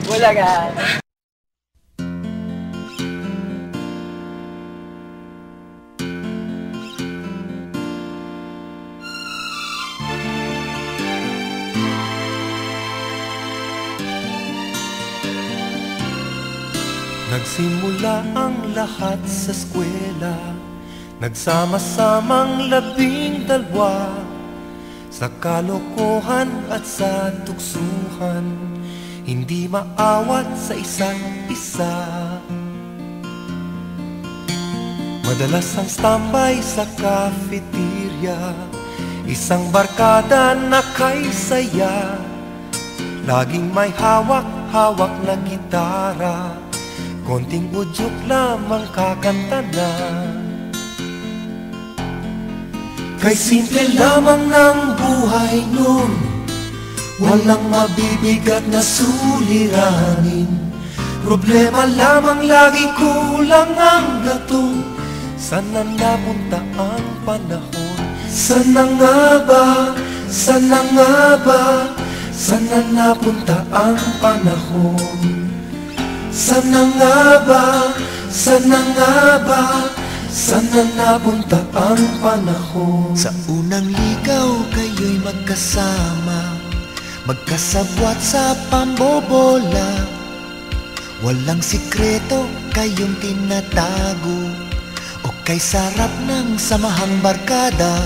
Bulaga. Nagsimula ang lahat sa eskwela, nagsama-samang 12 sa kalokohan at sa tuksuhan, hindi maawat sa isa't isa. Madalas ang standby sa cafeteria, isang barkada na kay saya, laging may hawak-hawak na gitara, konting udyok lamang kakanta na. Kay simple lamang ng buhay nun, walang mabibigat na suliranin. Problema lamang lagi, kulang ang gatong. Sana napunta ang panahon? Sana nga ba? Sana nga ba? Sana napunta ang panahon? Sana nga ba? Sana nga ba? Sana napunta ang panahon? Sa unang ligaw kayo'y magkasama, magkasabwat sa pambobola. Walang sikreto kayong tinatago, o kay sarap ng samahang barkada.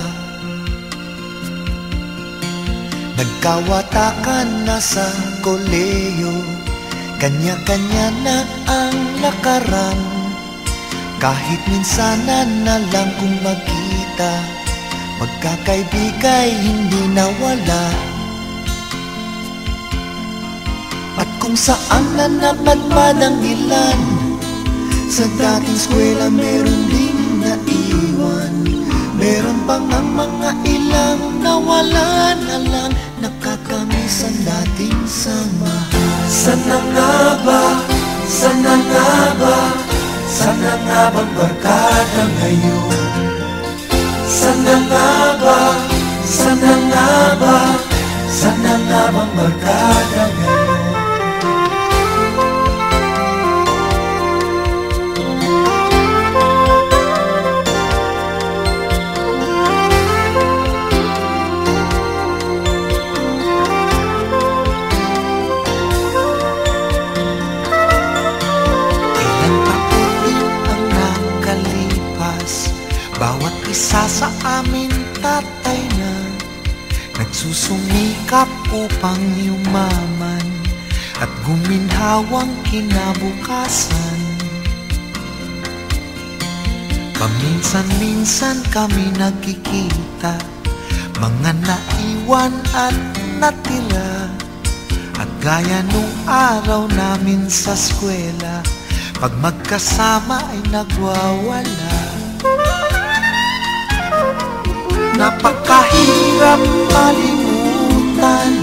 Nagkawatakan na sa koleyo, kanya-kanya na ang lakaran. Kahit minsanan na lang kung magkita, magkakaibigay hindi nawala. At kung saan na napadpad ang ilan, sa dating eskwela meron ding naiwan. Meron pang ang mga ilang nawala na lang, nakakamiss ang dating samahan. Sana nga ba? Sana nga ba? Sana nga bang barkada ngayon? Sana nga ba? Sana nga ba? Sana nga bang barkada ngayon? Bawat isa sa amin tatay na nagsusumikap upang yumaman at guminhawang kinabukasan. Paminsan-minsan kami nagkikita, mga naiwan at natira. At gaya nung araw namin sa eskwela, pag magkasama ay nagwawala. Napakahirap malimutan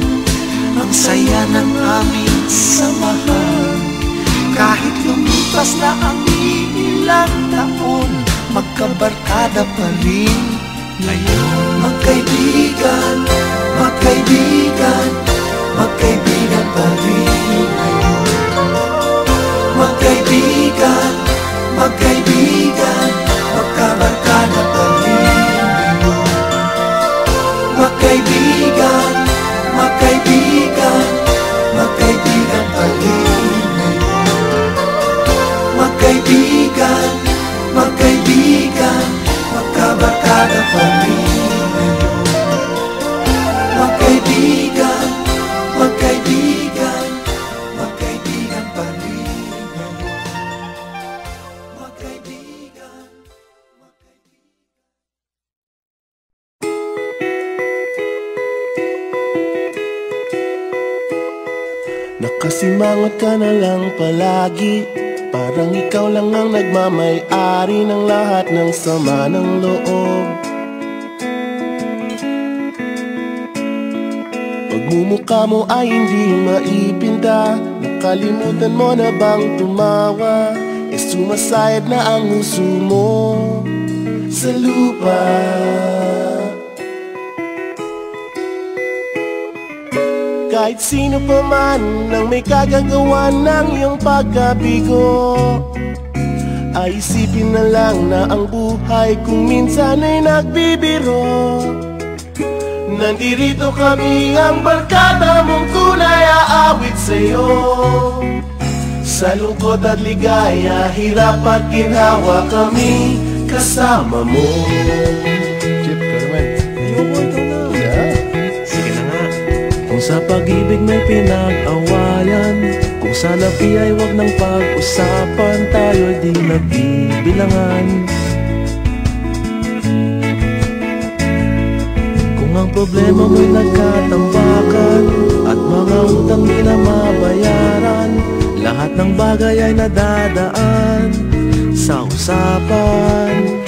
ang saya ng aming samahan. Kahit lumipas na ang ilang taon, magkabarkada pa rin ngayon. Magkaibigan, magkaibigan, magkaibigan pa rin ngayon. Magkaibigan, magkaibigan, magkabarkada pa rin. Magkaibigan, magkaibigan, magkaibigan pa rin ngayon. Magkaibigan, magkaibigan, magkabarkada pa rin ngayon. Magkaibigan, magkaibigan, magkaibigan pa rin ngayon. Magkaibigan, nakasimangot ka na lang palagi, parang ikaw lang ang nagmamay-ari ng lahat ng sama ng loob. Pagmumukha mo ay hindi maipinta, nakalimutan mo na bang tumawa? E sumasayad na ang huso mo sa lupa. Kahit sino pa man ang may kagagawa ng iyong pagkabigo, ay isipin na lang na ang buhay kung minsan ay nagbibiro. Nandirito kami, ang barkada mong tunay aawit sa'yo. Sa lungkot at ligaya, hirap at ginhawa, kami kasama mo. Chip, ka naman. Ayoko, ito na. Yeah. Sige na nga. Kung sa pag-ibig may pinag-awayan, kung sa labi ay wag nang pag-usapan, tayo'y di nagbibilangan. Kung ang problema mo'y nagkatambakan at mga utang di na mabayaran, lahat ng bagay ay nadadaan sa usapan.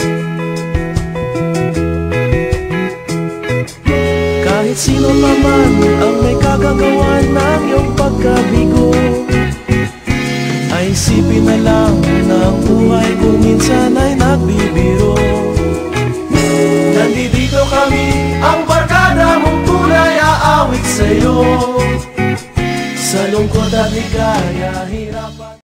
Kahit sino naman ang may kagagawa ng iyong pagkabigo, ay isipin na lang na ang buhay kung minsan ay nagbibiro. Nandito kami, ang barkada mong tunay aawit sa'yo. Sa lungkot at ligaya, hirap at